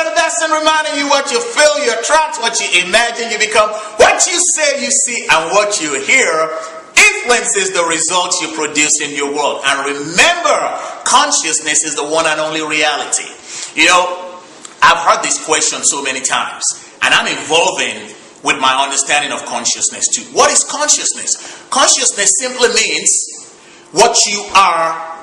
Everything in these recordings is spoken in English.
another person reminding you what you feel, you attract, what you imagine, you become. What you say, you see, and what you hear influences the results you produce in your world. And remember, consciousness is the one and only reality. You know, I've heard this question so many times, and I'm evolving with my understanding of consciousness too. What is consciousness? Consciousness simply means what you are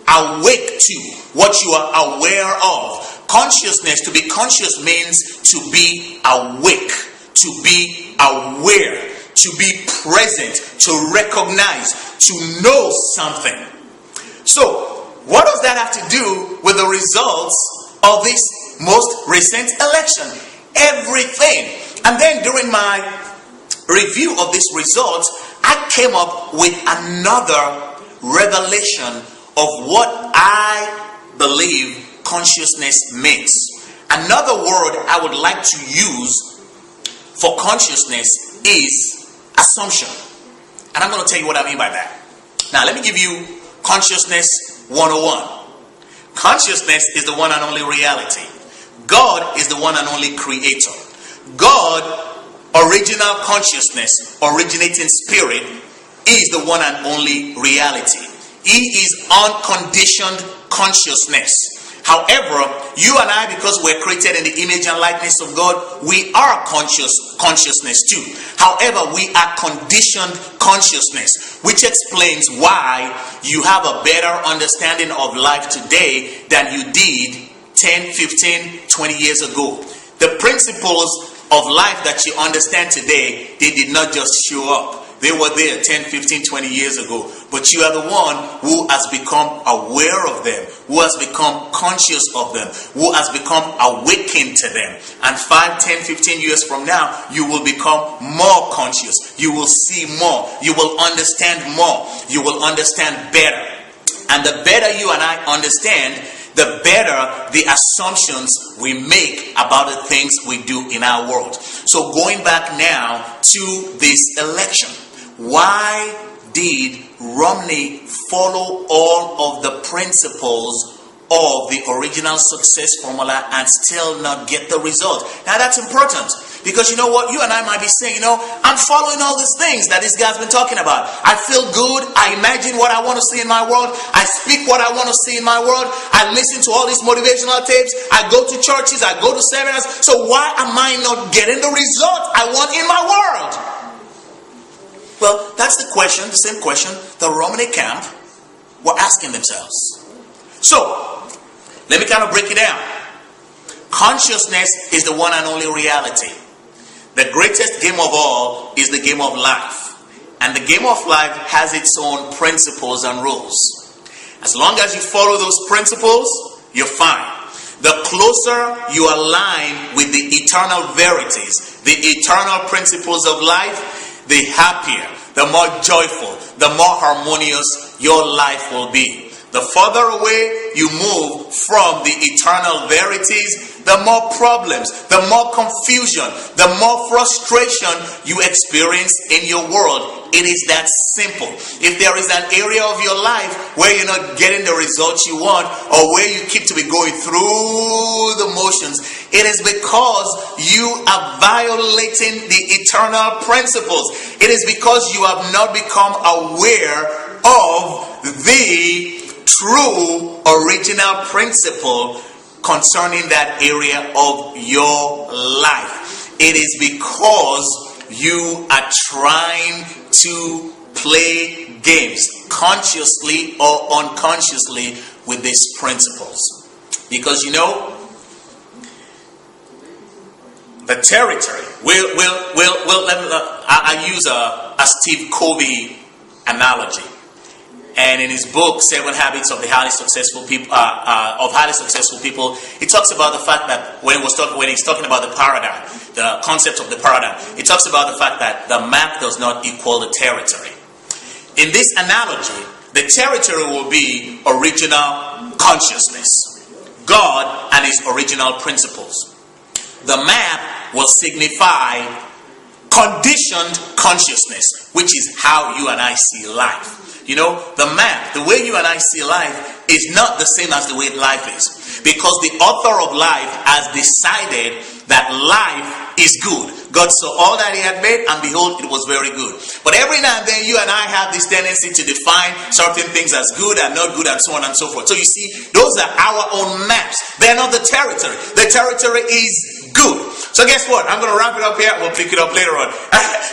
awake to, what you are aware of. Consciousness, to be conscious, means to be awake, to be aware, to be present, to recognize, to know something. So, what does that have to do with the results of this most recent election? Everything. And then during my review of these results, I came up with another revelation of what I believe consciousness means. Another word I would like to use for consciousness is assumption. And I'm going to tell you what I mean by that. Now, let me give you Consciousness 101. Consciousness is the one and only reality. God is the one and only creator. God, original consciousness, originating spirit, is the one and only reality. He is unconditioned consciousness. However, you and I, because we're created in the image and likeness of God, we are consciousness too. However, we are conditioned consciousness, which explains why you have a better understanding of life today than you did 10, 15, 20 years ago. The principles of life that you understand today, they did not just show up. They were there 10, 15, 20 years ago. But you are the one who has become aware of them, who has become conscious of them, who has become awakened to them. And 5, 10, 15 years from now, you will become more conscious. You will see more. You will understand more. You will understand better. And the better you and I understand, the better the assumptions we make about the things we do in our world. So going back now to this election, why did Romney follow all of the principles of the original success formula and still not get the result? Now that's important, because you know what, you and I might be saying, I'm following all these things that this guy's been talking about. I feel good. I imagine what I want to see in my world. I speak what I want to see in my world. I listen to all these motivational tapes. I go to churches. I go to seminars. So why am I not getting the result I want in my world? Well, that's the question, the same question the Romney camp were asking themselves. So, let me kind of break it down. Consciousness is the one and only reality. The greatest game of all is the game of life. And the game of life has its own principles and rules. As long as you follow those principles, you're fine. The closer you align with the eternal verities, the eternal principles of life, the happier, the more joyful, the more harmonious your life will be. The further away you move from the eternal verities, the more problems, the more confusion, the more frustration you experience in your world. It is that simple. If there is an area of your life where you're not getting the results you want, or where you keep to be going through the motions, it is because you are violating the eternal principles. It is because you have not become aware of the true original principle concerning that area of your life. It is because you are trying to play games consciously or unconsciously with these principles. Because the territory. I use a Steve Covey analogy. And in his book, 7 Habits of the Highly Successful People, he talks about the fact that when he's talking about the paradigm, the concept of the paradigm, he talks about the fact that the map does not equal the territory. In this analogy, the territory will be original consciousness, God and His original principles. The map will signify conditioned consciousness, which is how you and I see life. You know, the map, the way you and I see life is not the same as the way life is. Because the author of life has decided that life is good. God saw all that he had made, and behold, it was very good. But every now and then, you and I have this tendency to define certain things as good and not good, and so on and so forth. So you see, those are our own maps. They're not the territory. The territory is good. So guess what? I'm going to wrap it up here. We'll pick it up later on.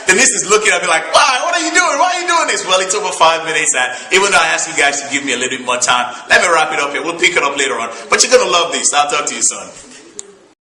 Denise is looking at me like, wow, what are you doing? Why are you doing this? Well, it's over 5 minutes, and even though I asked you guys to give me a little bit more time, let me wrap it up here. We'll pick it up later on. But you're going to love this. I'll talk to you soon.